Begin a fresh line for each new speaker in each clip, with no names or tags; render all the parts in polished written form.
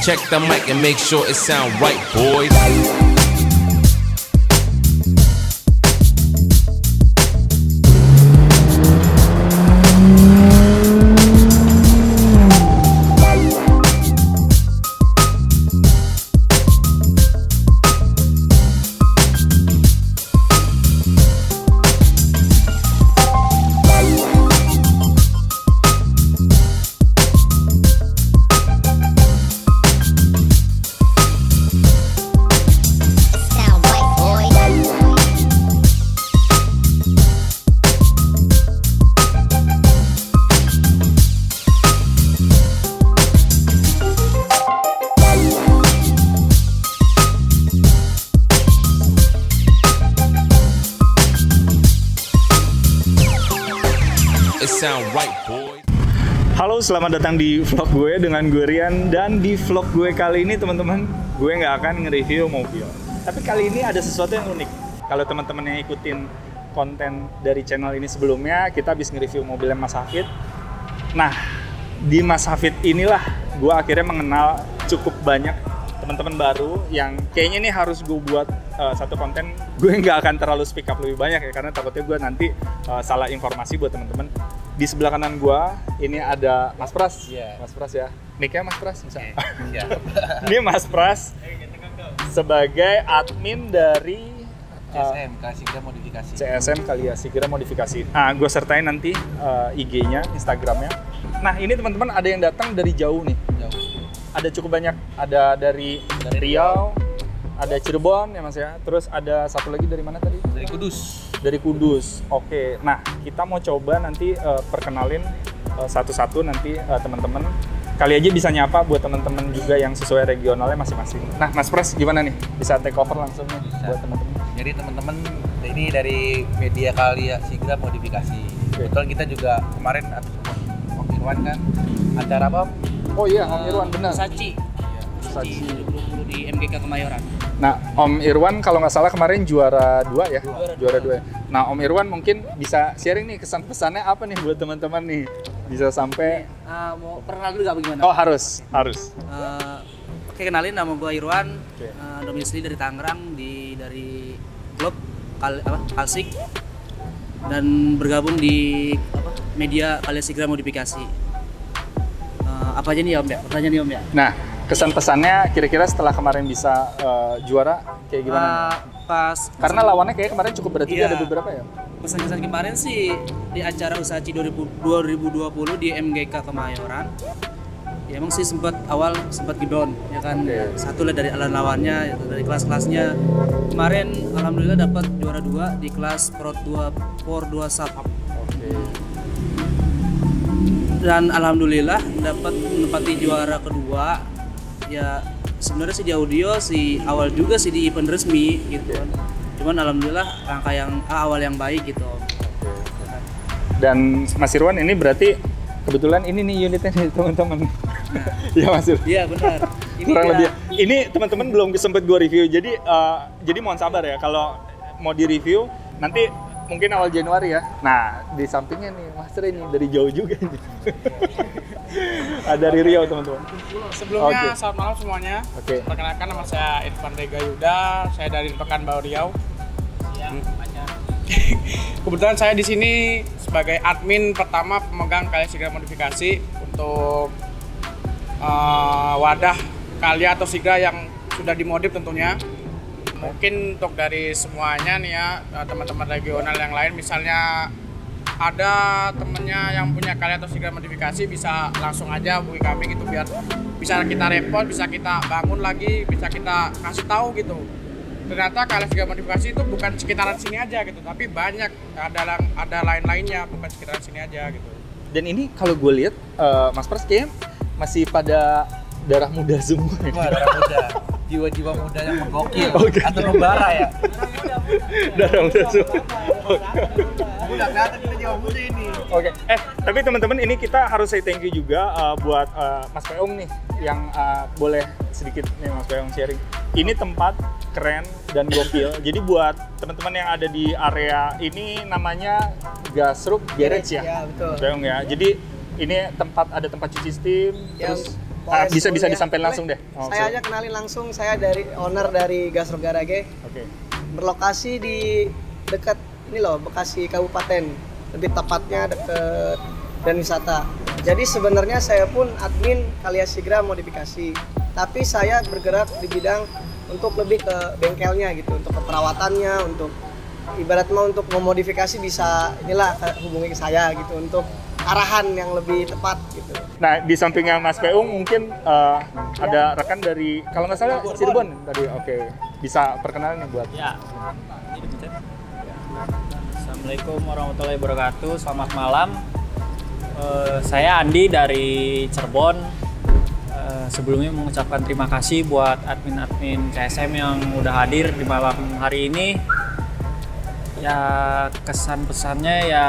Check the mic and make sure it sound right, boys.
Halo, selamat datang di vlog gue dengan gue Rian. Dan di vlog gue kali ini teman-teman, gue nggak akan nge-review mobil. Tapi kali ini ada sesuatu yang unik. Kalau teman-teman yang ikutin konten dari channel ini sebelumnya, kita habis nge-review mobilnya Mas Hafid. Nah, di Mas Hafid inilah gue akhirnya mengenal cukup banyak teman-teman baru yang kayaknya ini harus gue buat satu konten. Gue nggak akan terlalu speak up lebih banyak ya, karena takutnya gue nanti salah informasi buat teman-teman. Di sebelah kanan gua ini ada Mas Pras.
Yeah.
Mas Pras ya. Mic-nya Mas Pras bisa.
Okay. Yeah.
Ini Mas Pras sebagai admin dari
CSM Kalsigra Modifikasi.
CSM Kalsigra Modifikasi. Nah, gue sertain nanti IG-nya, Instagram-nya. Nah, ini teman-teman ada yang datang dari jauh nih.
Jauh.
Ada cukup banyak. Ada dari Riau, ada Cirebon ya Mas ya. Terus ada satu lagi dari mana tadi?
Dari Kudus.
Dari Kudus. Oke. Nah, kita mau coba nanti perkenalin satu-satu nanti teman-teman. Kali aja bisa nyapa buat teman-teman juga yang sesuai regionalnya masing-masing. Nah, Mas Pras gimana nih? Bisa take over langsung nih buat teman-teman.
Jadi teman-teman, ini dari media Kalsigra Modifikasi. Kebetulan kita juga kemarin Om Irwan kan acara apa?
Oh iya, Om Irwan benar.
Saci.
Saci.
2020 di MGK Kemayoran.
Nah, Om Irwan kalau nggak salah kemarin juara 2 ya? Juara 2. Nah, Om Irwan mungkin bisa sharing nih kesan-pesannya apa nih buat teman-teman nih? Bisa sampai...
Mau perkenal dulu nggak bagaimana?
Oh, harus.
Oke, kenalin nama gue Irwan.
Oke.
Domisili dari Tangerang, dari klub Kalsik. Dan bergabung di media Kalsigra Modifikasi. Apa aja nih Om ya? Pertanyaan nih Om ya?
Nah, kesan-pesannya kira-kira setelah kemarin bisa juara kayak gimana? Karena lawannya kayak kemarin cukup berat juga, ada beberapa ya?
Pesan-pesan kemarin sih di acara Usaci 2020 di MGK Kemayoran. Ya emang sih sempat gibon ya kan.
Okay.
Satu lah dari lawannya, dari kelas-kelasnya. Kemarin alhamdulillah dapat juara 2 di kelas Pro 2 Sub.
Oke.
Dan alhamdulillah dapat menempati juara kedua. Ya sebenarnya sih di audio sih awal juga sih di event resmi gitu kan. Cuman alhamdulillah rangka yang awal yang baik gitu.
Dan Mas Irwan ini berarti kebetulan ini nih unitnya nih teman-teman. Ya Mas Irwan.
Iya benar.
Kurang lebih. Ini teman-teman belum sempet gue review. Jadi mohon sabar ya kalau mau di review nanti mungkin awal Januari ya. Nah, di sampingnya nih Master ini dari jauh juga nih. Dari Riau teman-teman.
Sebelumnya selamat malam semuanya.
Oke.
Perkenalkan nama saya Irfan Rega Yuda, saya dari Pekanbaru Riau. Kebetulan saya di sini sebagai admin pertama pemegang Kalsigra Modifikasi untuk wadah Kalya atau Sigra yang sudah dimodif tentunya. Mungkin untuk dari semuanya nih ya, teman-teman regional yang lain misalnya ada temennya yang punya Kalya atau Sigra Modifikasi bisa langsung aja hubungi kami gitu biar bisa kita repot, bisa kita bangun lagi, bisa kita kasih tahu gitu. Ternyata Kalya Sigra Modifikasi itu bukan sekitaran sini aja gitu, tapi banyak ada lain-lainnya, bukan sekitaran sini aja gitu.
Dan ini kalau gue lihat Mas Pras kayaknya masih pada darah muda semua.
Wah, darah muda. Jiwa-jiwa muda yang menggokil.
Okay.
Atau membara ya.
Darah muda semua.
Udah kelihatan kita jiwa muda ini.
Oke. Tapi teman-teman ini kita harus say thank you juga buat Mas Peong nih yang boleh sedikit nih Mas Peong sharing. Ini tempat keren dan gokil. Jadi buat teman-teman yang ada di area ini namanya Gasruk Garage ya.
Iya, betul.
Mas Peong ya. Jadi ini ada tempat cuci steam,
Yang
terus Bisa
dulu ya.
disampaikan
Boleh?
langsung deh.
Saya aja kenalin langsung, saya dari owner dari Gastro Garage.
Oke.
Berlokasi di dekat ini loh, Bekasi Kabupaten. Lebih tepatnya dekat dan wisata. Jadi sebenarnya saya pun admin Kalia Sigra modifikasi. Tapi saya bergerak di bidang untuk lebih ke bengkelnya gitu, untuk keperawatannya, untuk ibarat mau untuk memodifikasi bisa inilah hubungi ke saya gitu untuk arahan yang lebih tepat gitu.
Nah, di sampingnya Mas Peung mungkin ada rekan dari, kalau nggak salah Cirebon tadi. Oke, bisa perkenalan nih buat.
Ya. Assalamualaikum warahmatullahi wabarakatuh. Selamat malam. Saya Andi dari Cirebon. Sebelumnya mengucapkan terima kasih buat admin-admin KSM yang udah hadir di malam hari ini. Ya, kesan-pesannya ya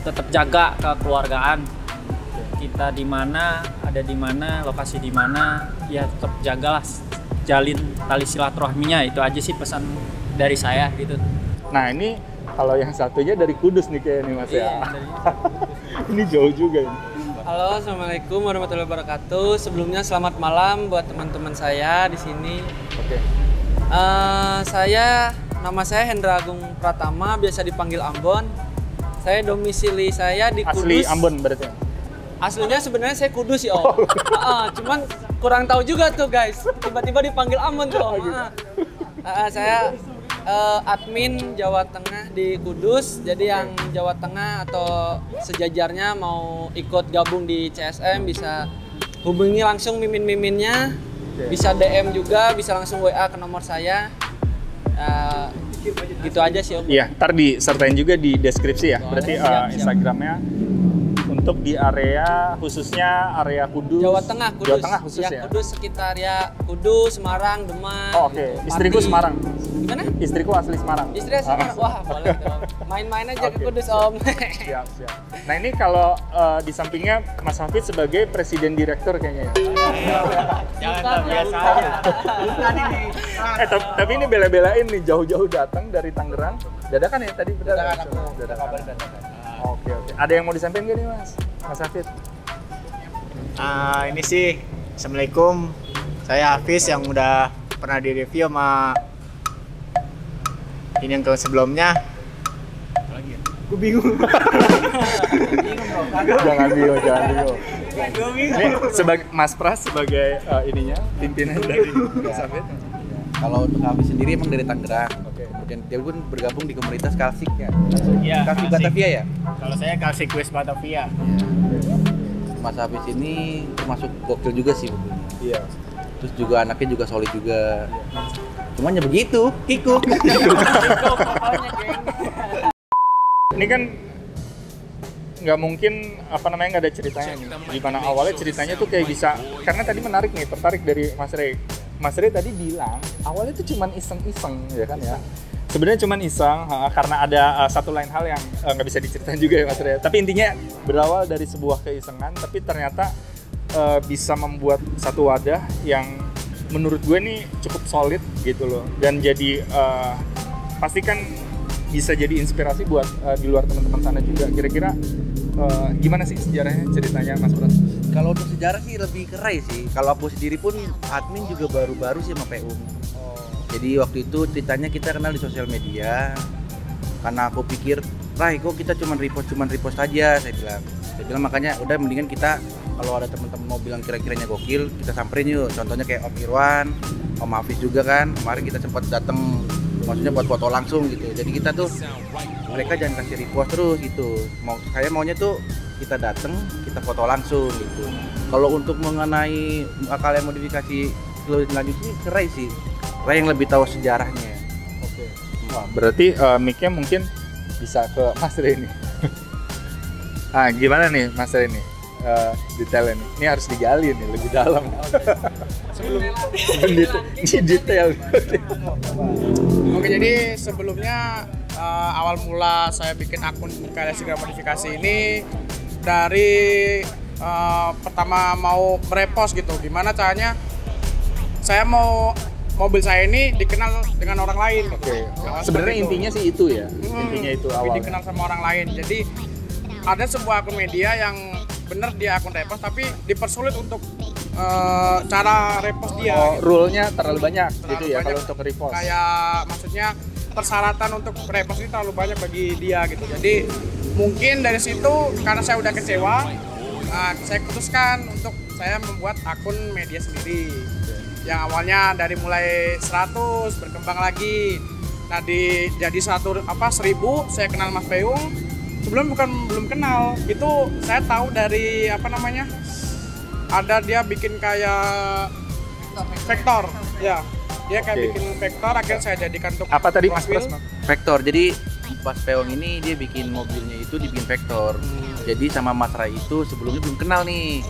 tetap jaga kekeluargaan. Kita di mana, ada di mana, lokasi di mana, ya tetap jagalah, jalin tali silaturahminya. Itu aja sih pesan dari saya gitu.
Nah, ini kalau yang satunya dari Kudus nih kayaknya Mas ya. Ini jauh juga ini.
Halo, assalamualaikum warahmatullahi wabarakatuh. Sebelumnya selamat malam buat teman-teman saya di sini.
Oke.
Nama saya Hendra Agung Pratama, biasa dipanggil Ambon. Saya domisili saya di
Asli
Kudus.
Ambon berarti.
Aslinya sebenarnya saya Kudus sih Om. Cuman kurang tahu juga tuh guys. Tiba-tiba dipanggil Ambon tuh Om. Saya admin Jawa Tengah di Kudus. Jadi yang Jawa Tengah atau sejajarnya mau ikut gabung di CSM bisa hubungi langsung mimin-miminnya. Bisa DM juga, bisa langsung WA ke nomor saya. Gitu aja sih Om.
Iya, ntar disertain juga di deskripsi ya. Berarti
Siap.
Instagramnya untuk di area khususnya area Kudus.
Jawa Tengah Kudus.
Jawa Tengah khusus ya.
Kudus sekitar ya Kudus, Semarang, Demak.
Oh, oke.
Gitu.
Istriku
Pati.
Semarang.
Gimana?
Istriku asli Semarang.
Istri Semarang. Wah, boleh tuh. Main-main aja ke Kudus Om.
Siap. Nah, ini kalau di sampingnya Mas Hafid sebagai presiden direktur kayaknya ya.
Jangan biasa aja.
Tapi ini bela-belain nih jauh-jauh datang dari Tangerang. Dadakan ya tadi benar. Dadakan. Oke. Ada yang mau disampaikan gak nih Mas Hafid?
Ini sih, Assalamualaikum. Saya Hafiz yang udah pernah di-review sama ini yang sebelumnya. Gue bingung.
Jangan bingung. Ini sebagai Mas Pras sebagai ininya pimpinan dari Mas Hafid.
Kalau untuk Hafiz sendiri emang dari Tangerang.
Oke.
Kemudian dia pun bergabung di komunitas Kalsik ya.
Iya,
Kalsik
Kalsik.
Batavia ya.
Kalau saya Kalsik West Batavia.
Mas Hafiz ini termasuk gokil juga sih mobilnya.
Iya.
Terus juga anaknya juga solid juga. Cuman ya begitu, kikuk.
Ini kan nggak mungkin nggak ada ceritanya nih. Gimana awalnya ceritanya tuh kayak bisa, karena tadi menarik nih, tertarik dari Mas Rey. Mas Rey tadi bilang awalnya tuh cuman iseng-iseng ya kan ya. Sebenarnya cuman iseng karena ada satu lain hal yang nggak bisa diceritain juga ya Mas Rey. Tapi intinya berawal dari sebuah keisengan, tapi ternyata bisa membuat satu wadah yang menurut gue nih cukup solid gitu loh. Dan jadi pasti kan bisa jadi inspirasi buat di luar teman-teman sana juga. Kira-kira gimana sih sejarahnya, ceritanya Mas Pras?
Kalau untuk sejarah sih lebih kerai sih. Kalau aku sendiri pun admin juga baru-baru sih sama Peung. Jadi waktu itu ceritanya kita kenal di sosial media. Karena aku pikir, Rai kok kita cuma repost aja, saya bilang makanya udah mendingan kita kalau ada teman-teman mau bilang kira-kiranya gokil, kita samperin yuk. Contohnya kayak Om Irwan, Om Hafiz juga kan. Kemarin kita sempat datang, maksudnya buat foto langsung gitu. Jadi kita tuh mereka jangan kasih repost terus gitu. Saya maunya tuh kita datang, kita foto langsung gitu. Kalau untuk mengenai kalian modifikasi lebih lanjut sih Rai sih. Rai yang lebih tahu sejarahnya.
Oke. Wah, berarti mic-nya mungkin bisa ke Mas Rey nih. Gimana nih Mas Rey nih? Detailnya nih. Ini harus digali nih lebih dalam. Sebelum detail.
Oke, jadi sebelumnya awal mula saya bikin akun Kalia Sigra Modifikasi ini dari pertama mau merepost gitu. Gimana caranya saya mau mobil saya ini dikenal dengan orang lain.
Oke.
Nah,
Sebenarnya
seperti itu.
intinya sih itu ya. Intinya itu
Lebih
awalnya.
dikenal sama orang lain. Jadi ada sebuah akun media yang bener dia akun repost, tapi dipersulit untuk cara repost dia.
Oh,
gitu.
rule-nya terlalu banyak
Terlalu
gitu ya
banyak.
kalau untuk repost.
Kayak maksudnya persyaratan untuk repost ini terlalu banyak bagi dia gitu. Jadi mungkin dari situ karena saya udah kecewa, saya putuskan untuk saya membuat akun media sendiri. Yang awalnya dari mulai 100 berkembang lagi. Nah jadi 1000 saya kenal Mas Peung. Sebelum belum kenal, itu saya tahu dari ada dia bikin kayak vektor, ya dia kayak bikin vektor, akhirnya saya jadikan untuk
Apa tadi Mas
profil.
Pras?
Vektor. Jadi Mas Peong ini dia bikin mobilnya itu dibikin vektor. Jadi sama Mas Rai itu sebelumnya belum kenal nih.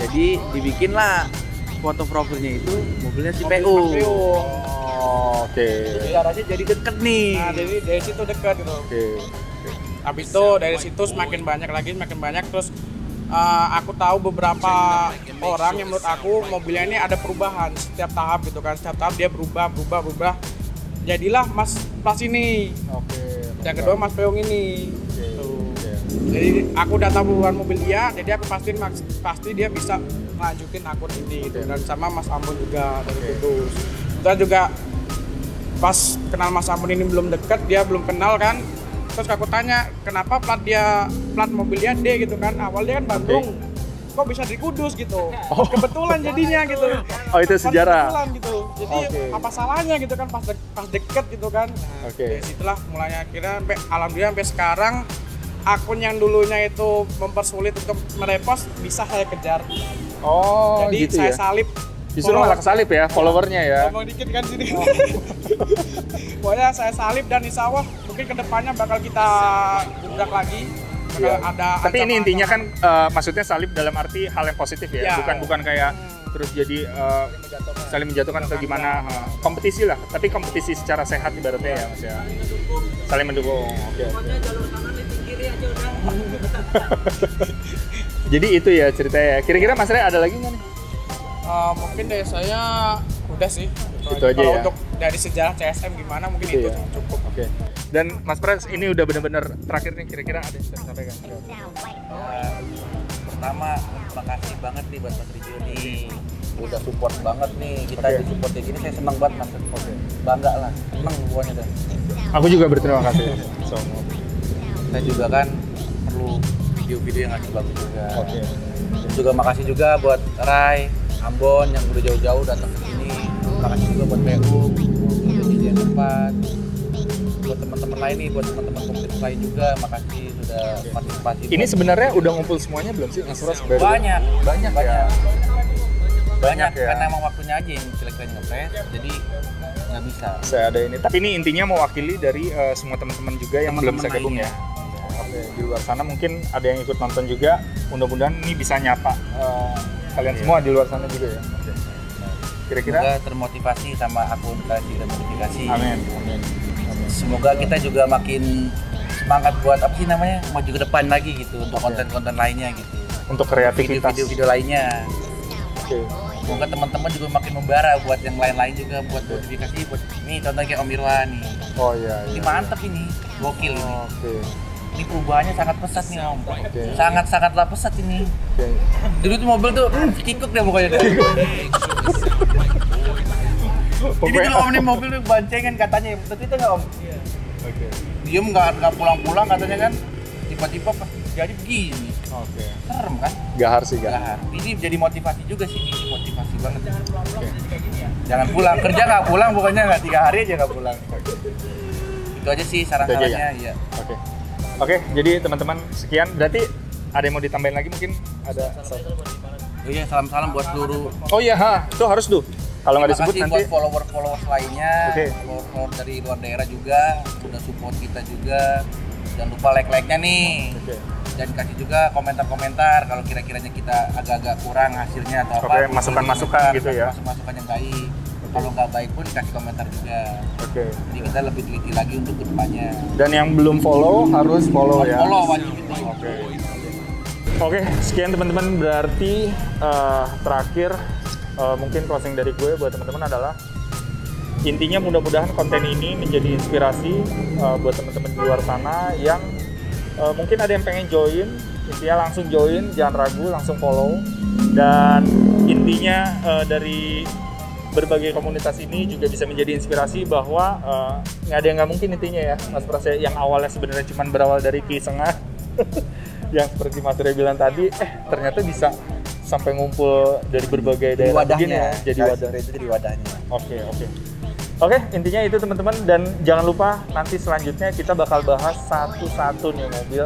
Jadi dibikinlah foto profilnya itu mobilnya si Peung.
Oh, oke.
Jadi garasi jadi deket nih.
Nah dari situ dekat gitu.
Oke.
Habis itu dari situ semakin banyak, terus aku tahu beberapa orang yang menurut aku mobilnya ini ada perubahan setiap tahap gitu kan, setiap tahap dia berubah. Jadilah Mas Pras ini.
Oke.
Yang kedua Mas Peung ini. Tuh. Jadi aku udah tahu perubahan mobil dia, jadi aku pasti dia bisa lanjutin akun ini gitu. Dan sama Mas Ambon juga dari Kudus. Kita juga pas kenal Mas Ambon ini belum dekat, dia belum kenal kan. Terus aku tanya kenapa plat mobil dia D gitu kan, awal dia kan Bandung, kok bisa di Kudus gitu. Kebetulan jadinya gitu.
Oh, itu sejarah.
Kebetulan gitu. Jadi apa salahnya gitu kan pas deket gitu kan. Nah, dari situlah mulanya akhirnya alhamdulillah sampai sekarang akun yang dulunya itu mempersulit untuk merepost bisa saya kejar.
Oh,
jadi
gitu
saya
ya.
salib.
Justru malah kesalip ya followernya ya.
Ngomong dikit kan sini. Pokoknya saya salib dan insya Allah mungkin kedepannya bakal kita budak lagi. Ada
tapi ini intinya kan maksudnya salib dalam arti hal yang positif ya, bukan kayak terus jadi saling menjatuhkan atau gimana, kompetisi lah, tapi kompetisi secara sehat ibaratnya ya Mas ya, saling mendukung. Oke. Jadi itu ya ceritanya. Kira-kira Mas Ray ada lagi nggak nih?
Mungkin dari saya udah sih.
Itu aja
kalau
ya.
untuk dari sejarah CSM gimana mungkin itu
ya?
cukup.
Oke. Dan Mas Pras ini udah benar-benar terakhir nih, kira-kira ada yang bisa disampaikan?
Pertama, makasih banget nih buat Mas Rizio nih. Udah support banget nih, kita disupport kayak gini saya senang banget Mas. Bangga lah, senang pokoknya dah.
Aku juga berterima kasih.
Saya juga kan perlu video-video yang ngasih bagus juga. Dan juga makasih juga buat Rai, Ambon yang udah jauh-jauh datang ke sini. Makasih juga buat PU, udah jadi tempat. Buat teman-teman lain nih, buat teman-teman komunitas lain juga, makasih sudah partisipasi.
Ini sebenarnya udah ngumpul semuanya belum sih Mas Pras?
Banyak
ya.
Banyak
ya.
karena emang waktunya aja yang jelek-jelek ngepres, jadi nggak bisa.
Saya ada ini, tapi ini intinya mewakili dari semua teman-teman juga yang belum bisa gabung ya. Oke, di luar sana mungkin ada yang ikut nonton juga. Mudah-mudahan ini bisa nyapa kalian semua di luar sana juga ya. Oke. Kira-kira
semoga termotivasi sama akun kasih dan modifikasi.
Amin.
Semoga kita juga makin semangat buat apa sih namanya, maju ke depan lagi gitu untuk konten-konten lainnya gitu.
Untuk kreativitas.
Video-video lainnya.
Oke.
Semoga teman-teman juga makin membara buat yang lain-lain juga buat modifikasi, buat ini contohnya kayak Om Irwan nih.
Oh iya.
Ini mantep ini, gokil ini.
Oke.
Ini perubahannya sangat pesat nih Om. Sangat-sangatlah pesat ini.
Oke.
Dulu tuh mobil tuh kikuk deh pokoknya. Ini dulu Om nih mobil tuh bancengan katanya, betul itu nggak Om? Iya. Oke. Diem nggak pulang-pulang katanya kan, tiba-tiba pas jadi begini.
Oke.
Serem kan?
Gahar sih gahar.
Ini jadi motivasi juga sih, ini motivasi banget. Jangan pulang, kerja nggak pulang pokoknya, nggak 3 hari aja nggak pulang. Itu aja sih saran-sarannya. Iya.
Oke, jadi teman-teman sekian. Berarti ada yang mau ditambahin lagi mungkin? Ada.
Oh iya, salam-salam buat seluruh.
Oh iya, itu harus tuh. Kalau nggak disebut nanti.
Buat follower-followers lainnya, follower dari luar daerah juga, udah support kita juga. Jangan lupa like-nya nih. Dan kasih juga komentar-komentar kalau kira-kiranya kita agak-agak kurang hasilnya atau apa.
Oke, masukan-masukan gitu ya.
Masukan yang baik. Kalau nggak baik pun kasih komentar juga.
Oke.
Jadi kita lebih teliti lagi untuk kedepannya.
Dan yang belum follow harus follow ya.
Follow wajib itu.
Oke, sekian teman-teman. Berarti terakhir mungkin closing dari gue buat teman-teman adalah intinya mudah-mudahan konten ini menjadi inspirasi buat teman-teman di luar sana yang mungkin ada yang pengen join Intinya langsung join, jangan ragu, langsung follow. Dan intinya dari berbagai komunitas ini juga bisa menjadi inspirasi bahwa nggak ada yang nggak mungkin intinya ya, Mas Pras, yang awalnya sebenarnya cuma berawal dari kisengah yang seperti Mas Ray bilang tadi, ternyata bisa sampai ngumpul dari berbagai daerah begini ya, jadi wadah.
Itu jadi wadahnya.
Oke, intinya itu teman-teman, dan jangan lupa nanti selanjutnya kita bakal bahas satu-satu nih mobil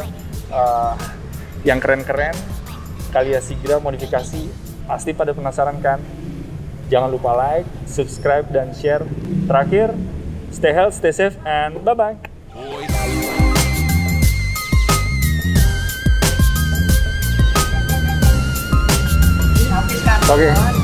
yang keren-keren, Calya Sigra modifikasi. Pasti pada penasaran kan? Jangan lupa like, subscribe, dan share. Terakhir, stay healthy, stay safe, and bye-bye. Oke.